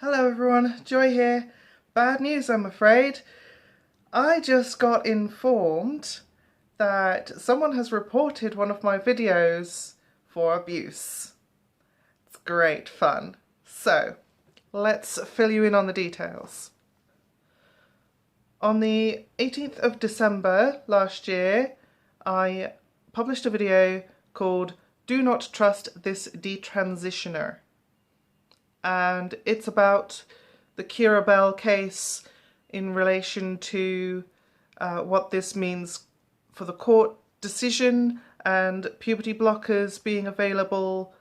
Hello everyone, Joy here. Bad news, I'm afraid. I just got informed that someone has reported one of my videos for abuse. It's great fun. So, let's fill you in on the details. On the 18th of December last year, I published a video called Do Not Trust This Detransitioner. And it's about the Keira Bell case in relation to what this means for the court decision and puberty blockers being available,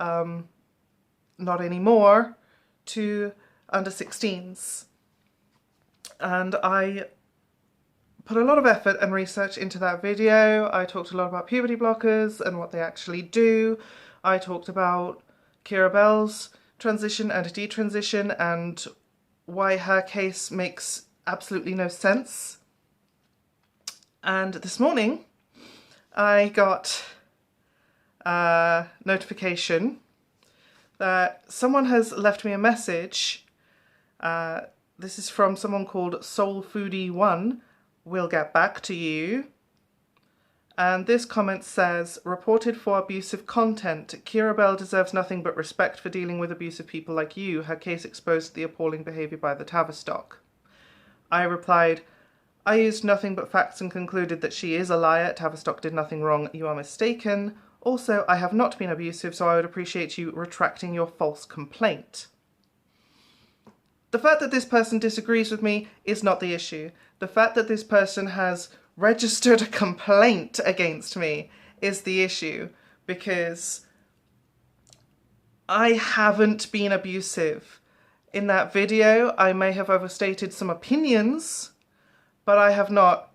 not anymore, to under 16s. And I put a lot of effort and research into that video. I talked a lot about puberty blockers and what they actually do. I talked about Keira Bell's transition and detransition and why her case makes absolutely no sense. And this morning I got a notification that someone has left me a message. This is from someone called Soul Foodie 1. We'll get back to you. And this comment says, reported for abusive content. Keira Bell deserves nothing but respect for dealing with abusive people like you. Her case exposed the appalling behaviour by the Tavistock. I replied, I used nothing but facts and concluded that she is a liar. Tavistock did nothing wrong. You are mistaken. Also, I have not been abusive, so I would appreciate you retracting your false complaint. The fact that this person disagrees with me is not the issue. The fact that this person has registered a complaint against me is the issue, because I haven't been abusive. In that video, I may have overstated some opinions, but I have not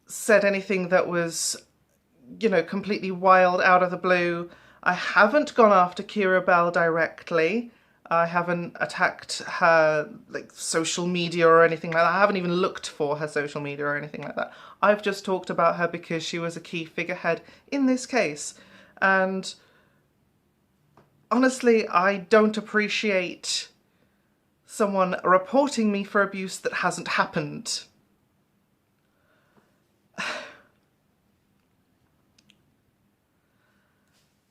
said anything that was, completely wild out of the blue. I haven't gone after Keira Bell directly. I haven't attacked her social media or anything like that. I haven't even looked for her social media or anything like that. I've just talked about her because she was a key figurehead in this case. And honestly, I don't appreciate someone reporting me for abuse that hasn't happened.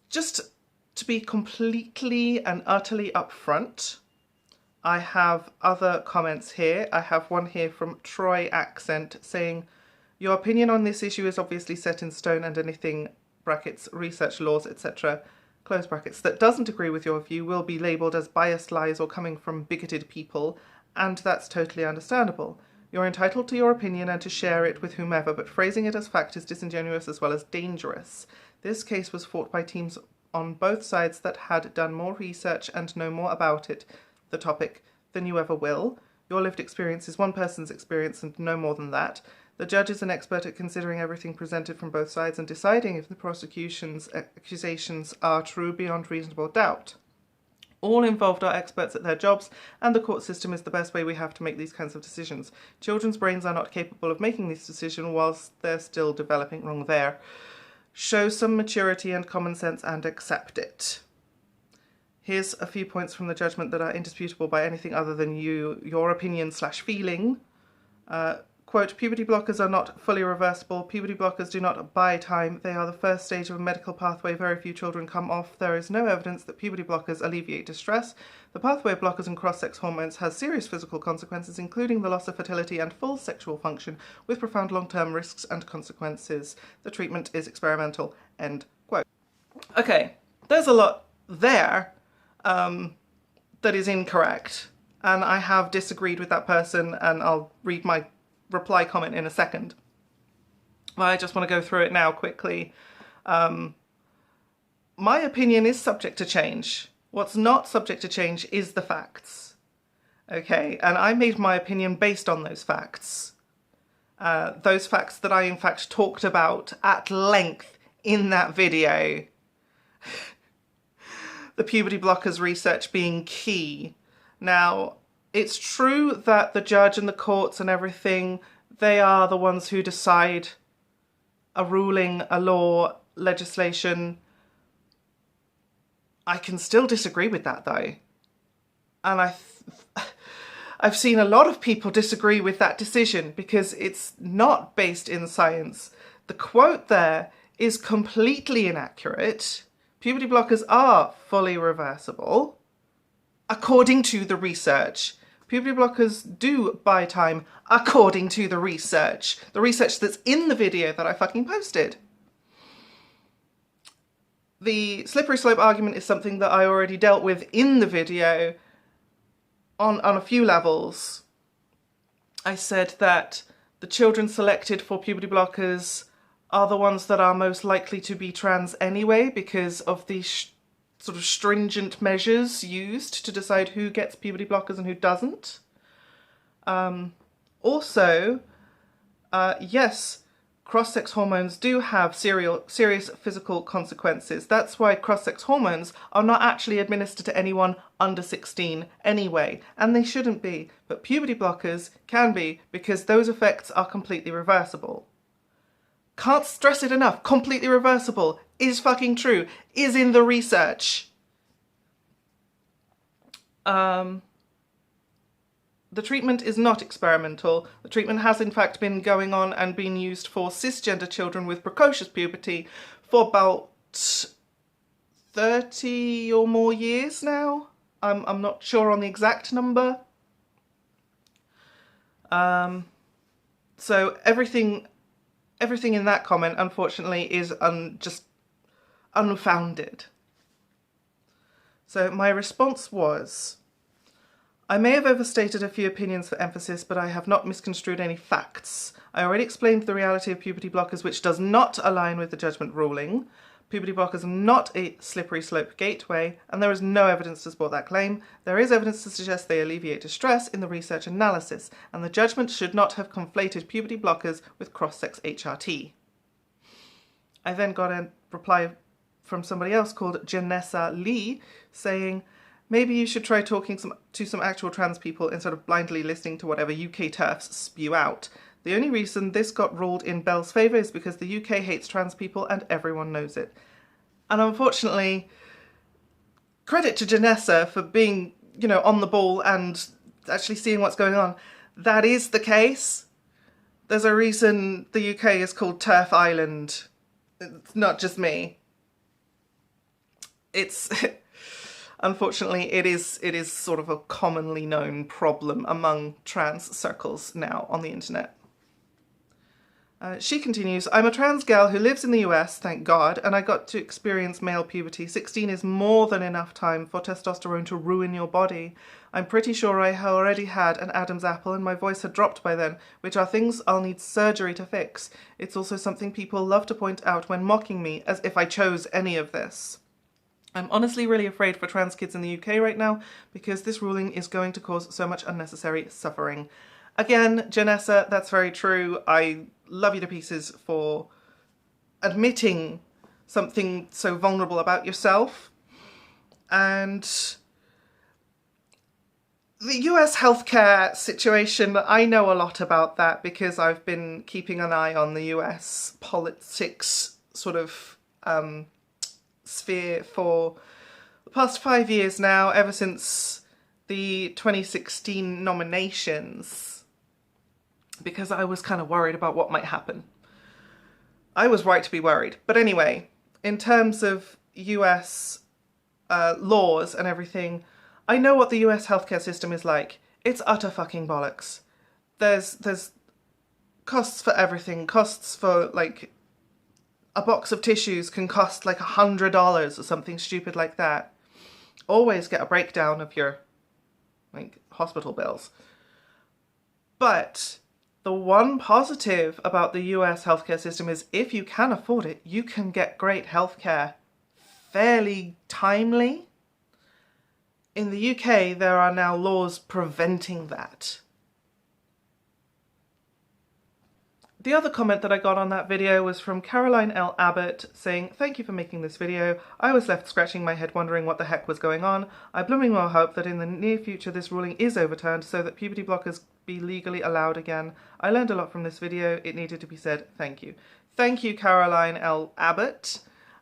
Just to be completely and utterly upfront, I have other comments here. I have one here from Troy Accent saying, your opinion on this issue is obviously set in stone, and anything, brackets, research, laws, etc., close brackets, that doesn't agree with your view will be labelled as biased lies or coming from bigoted people, and that's totally understandable. You're entitled to your opinion and to share it with whomever, but phrasing it as fact is disingenuous as well as dangerous. This case was fought by teams on both sides that had done more research and know more about the topic, than you ever will. Your lived experience is one person's experience and no more than that. The judge is an expert at considering everything presented from both sides and deciding if the prosecution's accusations are true beyond reasonable doubt. All involved are experts at their jobs, and the court system is the best way we have to make these kinds of decisions. Children's brains are not capable of making these decisions whilst they're still developing. Wrong there. Show some maturity and common sense and accept it. Here's a few points from the judgment that are indisputable by anything other than your opinion / feeling. Quote, puberty blockers are not fully reversible. Puberty blockers do not buy time. They are the first stage of a medical pathway very few children come off. There is no evidence that puberty blockers alleviate distress. The pathway of blockers and cross-sex hormones has serious physical consequences, including the loss of fertility and full sexual function, with profound long-term risks and consequences. The treatment is experimental. End quote. Okay, there's a lot there that is incorrect, and I have disagreed with that person, and I'll read my reply comment in a second. I just want to go through it now quickly. My opinion is subject to change. What's not subject to change is the facts. Okay, and I made my opinion based on those facts. Those facts that I in fact talked about at length in that video. The puberty blockers research being key. Now, it's true that the judge and the courts and everything, they are the ones who decide a ruling, a law, legislation. I can still disagree with that though. And I've seen a lot of people disagree with that decision because it's not based in science. The quote there is completely inaccurate. Puberty blockers are fully reversible, according to the research. Puberty blockers do buy time, according to the research. The research that's in the video that I fucking posted. The slippery slope argument is something that I already dealt with in the video on a few levels. I said that the children selected for puberty blockers are the ones that are most likely to be trans anyway because of the sort of stringent measures used to decide who gets puberty blockers and who doesn't. Yes, cross-sex hormones do have serious physical consequences. That's why cross-sex hormones are not actually administered to anyone under 16 anyway, and they shouldn't be. But puberty blockers can be because those effects are completely reversible. Can't stress it enough. Completely reversible is fucking true. Is in the research. The treatment is not experimental. The treatment has in fact been going on and been used for cisgender children with precocious puberty for about 30 or more years now. I'm not sure on the exact number. So everything in that comment, unfortunately, is just unfounded. So my response was, I may have overstated a few opinions for emphasis, but I have not misconstrued any facts. I already explained the reality of puberty blockers, which does not align with the judgment ruling. Puberty blockers are not a slippery slope gateway, and there is no evidence to support that claim. There is evidence to suggest they alleviate distress in the research analysis, and the judgment should not have conflated puberty blockers with cross-sex HRT. I then got a reply from somebody else called Janessa Lee saying, maybe you should try talking to some actual trans people instead of blindly listening to whatever UK TERFs spew out. The only reason this got ruled in Bell's favour is because the UK hates trans people and everyone knows it. And unfortunately, credit to Janessa for being, on the ball and actually seeing what's going on. That is the case. There's a reason the UK is called TERF Island. It's not just me. Unfortunately, it is sort of a commonly known problem among trans circles now on the internet. She continues, I'm a trans gal who lives in the US, thank God, and I got to experience male puberty. 16 is more than enough time for testosterone to ruin your body. I'm pretty sure I already had an Adam's apple and my voice had dropped by then, which are things I'll need surgery to fix. It's also something people love to point out when mocking me, as if I chose any of this. I'm honestly really afraid for trans kids in the UK right now because this ruling is going to cause so much unnecessary suffering. Again, Janessa, that's very true. I love you to pieces for admitting something so vulnerable about yourself. And the US healthcare situation, I know a lot about that because I've been keeping an eye on the US politics sort of sphere for the past 5 years now, ever since the 2016 nominations, because I was kind of worried about what might happen. I was right to be worried. But anyway, in terms of US laws and everything, I know what the US healthcare system is like. It's utter fucking bollocks. There's costs for everything. Costs for, like, a box of tissues can cost like $100 or something stupid like that. Always get a breakdown of your, like, hospital bills. But the one positive about the US healthcare system is if you can afford it, you can get great healthcare fairly timely. In the UK, there are now laws preventing that. The other comment that I got on that video was from Caroline L. Abbott saying, thank you for making this video. I was left scratching my head wondering what the heck was going on. I blooming well hope that in the near future this ruling is overturned so that puberty blockers be legally allowed again. I learned a lot from this video. It needed to be said. Thank you. Thank you, Caroline L. Abbott.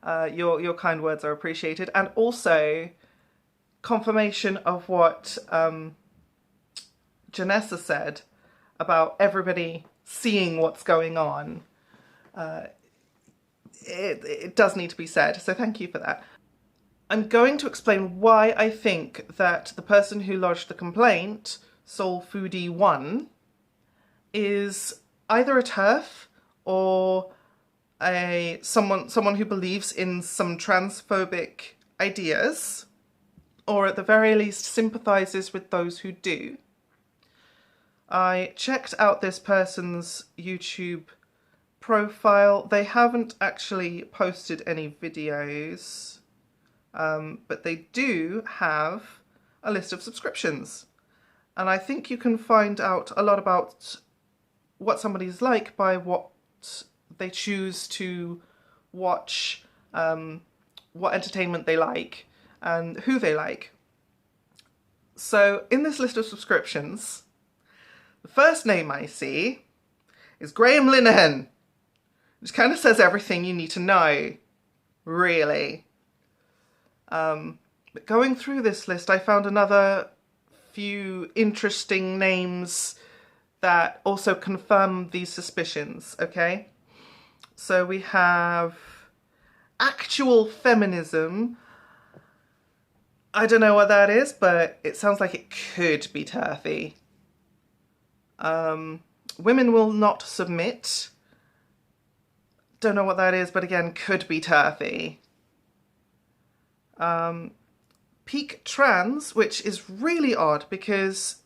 Your kind words are appreciated. And also, confirmation of what Janessa said about everybody seeing what's going on. It does need to be said, so thank you for that. I'm going to explain why I think that the person who lodged the complaint, Soul Foodie 1, is either a TERF or someone who believes in some transphobic ideas, or at the very least sympathises with those who do. I checked out this person's YouTube profile. They haven't actually posted any videos, but they do have a list of subscriptions. And I think you can find out a lot about what somebody's like by what they choose to watch, what entertainment they like, and who they like. So in this list of subscriptions, the first name I see is Graham Linehan, which kind of says everything you need to know, really. But going through this list, I found another few interesting names that also confirm these suspicions, okay? So we have Actual Feminism. I don't know what that is, but it sounds like it could be TERFy. Women Will Not Submit. Don't know what that is, but again, could be TERFy. Peak Trans, which is really odd because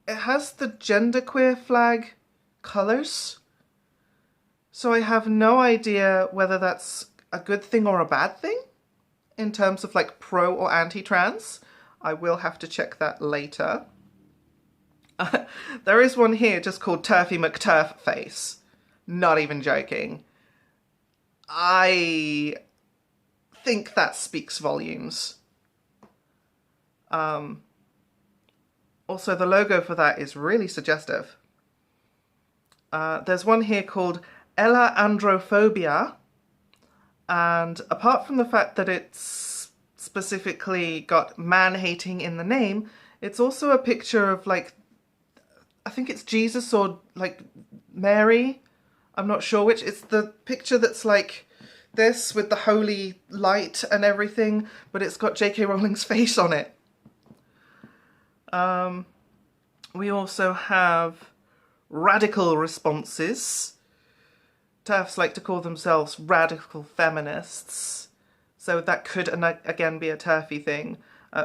it has the genderqueer flag colours. So I have no idea whether that's a good thing or a bad thing in terms of like pro or anti-trans. I will have to check that later. There is one here just called Turfy McTurf Face. Not even joking. I think that speaks volumes. Also, the logo for that is really suggestive. There's one here called Ella Androphobia, and apart from the fact that it's specifically got man-hating in the name, it's also a picture of like, I think it's Jesus or like Mary. I'm not sure which. It's the picture that's like this with the holy light and everything, but it's got J.K. Rowling's face on it. We also have Radical Responses. TERFs like to call themselves radical feminists, so that could again be a TERFy thing.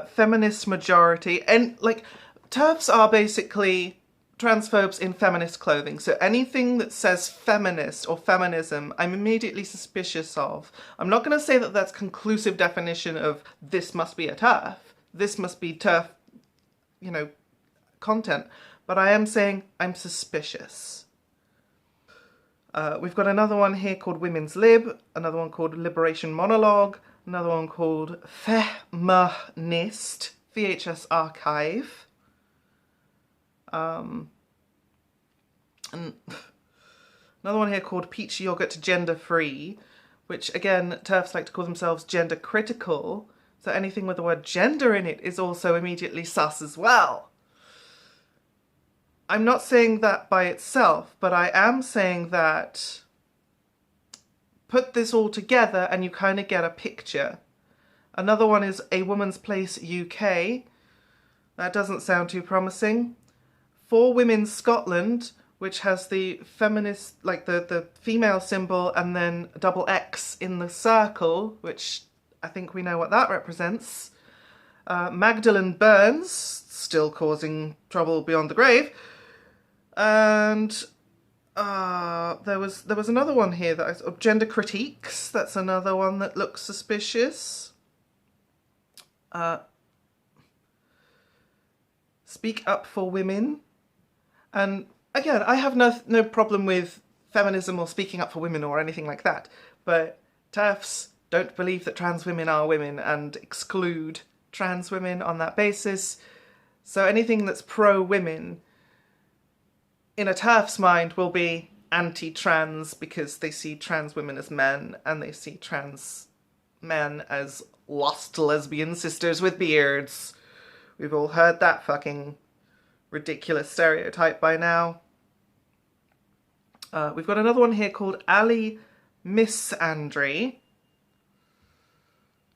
Feminist Majority, and like TERFs are basically transphobes in feminist clothing, so anything that says feminist or feminism I'm immediately suspicious of. I'm not going to say that that's conclusive definition of this must be a TERF, this must be TERF, you know, content, but I am saying I'm suspicious. We've got another one here called Women's Lib, another one called Liberation Monologue, another one called Feminist, VHS Archive, and another one here called Peach Yogurt Gender Free, which again, TERFs like to call themselves gender critical, so anything with the word gender in it is also immediately sus as well. I'm not saying that by itself, but I am saying that put this all together and you kind of get a picture. Another one is A Woman's Place UK. That doesn't sound too promising. For Women Scotland, which has the feminist, like the female symbol and then a double X in the circle, which I think we know what that represents. Magdalene Burns, still causing trouble beyond the grave. And there was another one here that I saw, Gender Critiques. That's another one that looks suspicious. Speak Up for Women. And again, I have no problem with feminism or speaking up for women or anything like that, but TERFs don't believe that trans women are women and exclude trans women on that basis. So anything that's pro-women in a TERF's mind will be anti-trans because they see trans women as men and they see trans men as lost lesbian sisters with beards. We've all heard that fucking ridiculous stereotype by now. We've got another one here called Ali Miss Andre.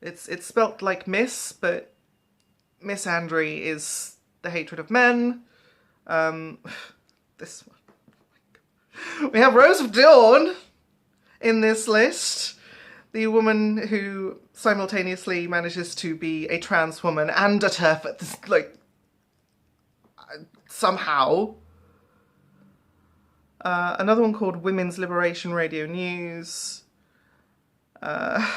It's spelt like Miss, but Miss Andre is the hatred of men. This one. We have Rose of Dawn in this list. The woman who simultaneously manages to be a trans woman and a TERF at this, like, somehow. Another one called Women's Liberation Radio News. I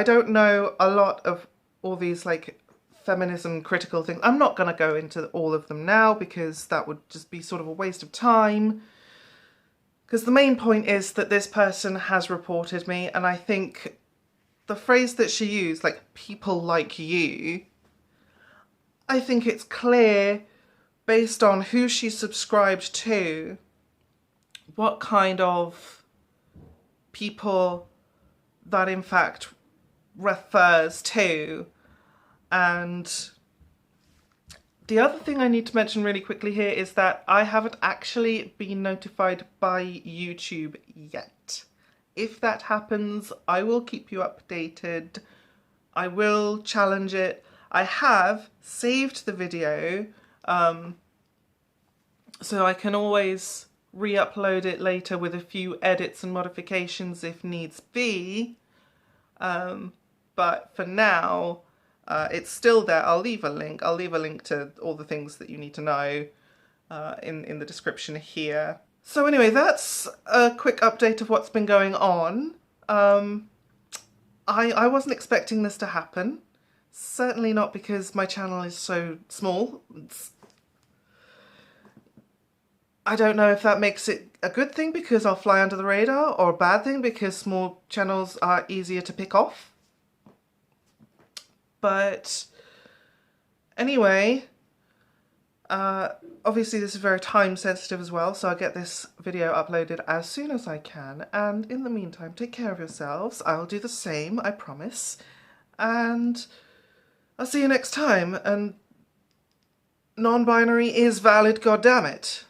don't know a lot of all these like feminism critical things. I'm not going to go into all of them now because that would just be sort of a waste of time. Because the main point is that this person has reported me, and I think the phrase that she used, like people like you, I think it's clear based on who she subscribed to, what kind of people that in fact refers to. And the other thing I need to mention really quickly here is that I haven't actually been notified by YouTube yet. If that happens, I will keep you updated. I will challenge it. I have saved the video, so I can always re-upload it later with a few edits and modifications if needs be. But for now, it's still there. I'll leave a link. I'll leave a link to all the things that you need to know in the description here. So anyway, that's a quick update of what's been going on. I wasn't expecting this to happen. Certainly not because my channel is so small. I don't know if that makes it a good thing because I'll fly under the radar, or a bad thing because small channels are easier to pick off. But anyway, obviously this is very time sensitive as well, so I'll get this video uploaded as soon as I can. And in the meantime, take care of yourselves. I'll do the same, I promise. And I'll see you next time. And non-binary is valid, goddammit.